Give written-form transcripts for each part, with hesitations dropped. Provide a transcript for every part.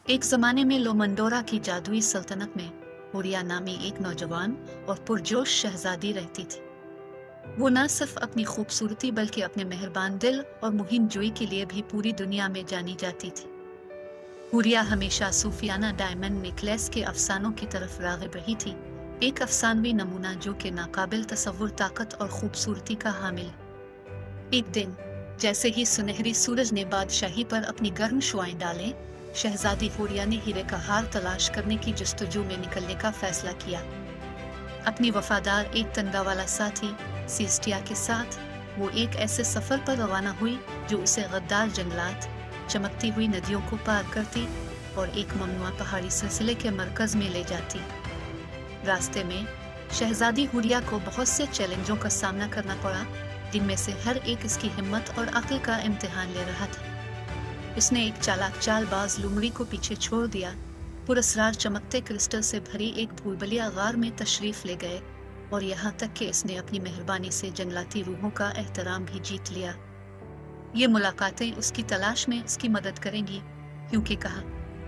एक ज़माने में लोमंडोरा की जादुई सल्तनत में हुरिया नामी एक नौजवान और पुरजोश शहजादी रहती थी। वो न सिर्फ अपनी खूबसूरती बल्कि अपने मेहरबान दिल और मुहिम जोई के लिए भी पूरी दुनिया में जानी जाती थी। हुरिया हमेशा सूफियाना डायमंड नेकलेस के अफसानों की तरफ राग़िब रही थी, एक अफसानवी नमूना जो कि नाकाबिल तसव्वुर ताकत और खूबसूरती का हामिल। एक दिन जैसे ही सुनहरी सूरज ने बादशाही पर अपनी गर्म शुआएं डालें, शहजादी हुरिया ने हीरे का हार तलाश करने की जस्तजू में निकलने का फैसला किया। अपनी वफादार एक तनगा वाला साथी सीस्टिया के साथ वो एक ऐसे सफर पर रवाना हुई जो उसे गद्दार जंगलात, चमकती हुई नदियों को पार करती और एक ममनुआ पहाड़ी सिलसिले के मरकज में ले जाती। रास्ते में शहजादी हुरिया को बहुत से चैलेंजों का सामना करना पड़ा, जिनमें से हर एक इसकी हिम्मत और अक्ल का इम्तिहान ले रहा था। उसने एक चालाक चालबाज लुमड़ी को पीछे छोड़ दिया, पुरस्रार चमकते क्रिस्टल से भरी एक भूलभुलैया गार में तशरीफ ले गए और यहाँ तक कि इसने अपनी मेहरबानी से जंगलाती रूहों का एहतराम भी जीत लिया। ये मुलाकातें उसकी तलाश में उसकी मदद करेंगी, क्योंकि कहा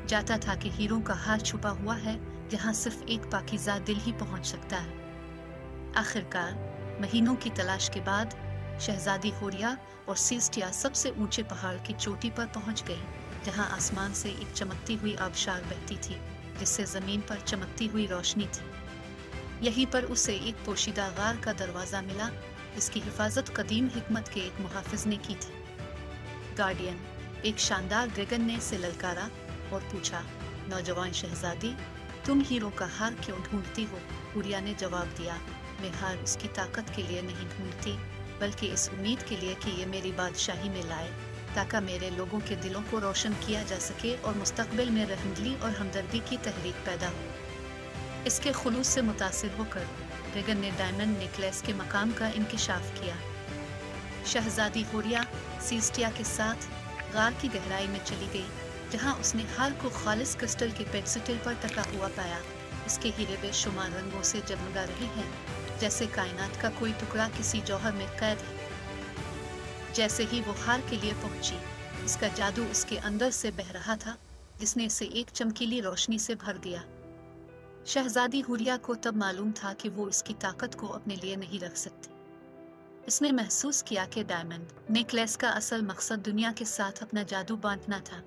जाता था कि हीरों का हार छुपा हुआ है जहाँ सिर्फ एक पाकीज़ा दिल ही पहुँच सकता है। आखिरकार महीनों की तलाश के बाद शहजादी हुरिया और सीस्टिया सबसे ऊंचे पहाड़ की चोटी पर पहुंच गई, जहां आसमान से एक चमकती हुई आबशार बहती थी, जिससे जमीन पर चमकती हुई रोशनी थी। यहीं पर उसे एक पोशीदा गार का दरवाजा मिला, जिसकी हिफाजत कदीम हिकमत के एक मुहाफिज ने की थी। गार्डियन, एक शानदार ड्रैगन ने इसे ललकारा और पूछा, नौजवान शहजादी, तुम हीरो का हार क्यों ढूंढती हो? हुरिया ने जवाब दिया, मैं हार उसकी ताकत के लिए नहीं ढूंढती, बल्कि इस उम्मीद के लिए कि ये मेरी बादशाही में लाए, ताकि मेरे लोगों के दिलों को रोशन किया जा सके और मुस्तकबिल में रहमदिली और हमदर्दी की तहरीक पैदा हो। इसके खुलूस से मुतासिर होकर ड्रैगन ने डायमंड नेकलेस के मकाम का इंकिशाफ किया। शहजादी हुरिया सीस्टिया के साथ गार की गहराई में चली गई, जहां उसने हार को खालिस क्रिस्टल के पेडस्टल पर टका हुआ पाया। इसके हीरे बेशुमार रंगों से जगमगा रहे हैं, जैसे कायनात का कोई टुकड़ा किसी जौहर में कैद है। जैसे ही वो हार के लिए पहुंची, इसका जादू उसके अंदर से बह रहा था, जिसने इसे एक चमकीली रोशनी से भर दिया। शहजादी हुरिया को तब मालूम था कि वो इसकी ताकत को अपने लिए नहीं रख सकती। इसने महसूस किया कि डायमंड नेकलेस का असल मकसद दुनिया के साथ अपना जादू बांटना था।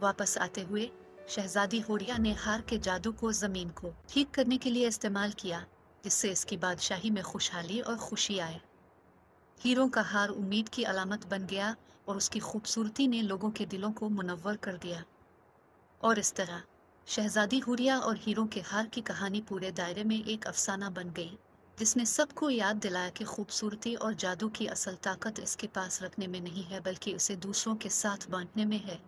वापस आते हुए शहजादी हुरिया ने हार के जादू को जमीन को ठीक करने के लिए इस्तेमाल किया, जिससे इसकी बादशाही में खुशहाली और खुशी आए। हीरों का हार उम्मीद की अलामत बन गया और उसकी खूबसूरती ने लोगों के दिलों को मुनव्वर कर दिया। और इस तरह शहजादी हुरिया और हीरों के हार की कहानी पूरे दायरे में एक अफसाना बन गई, जिसने सबको याद दिलाया कि खूबसूरती और जादू की असल ताकत इसके पास रखने में नहीं है, बल्कि उसे दूसरों के साथ बांटने में है।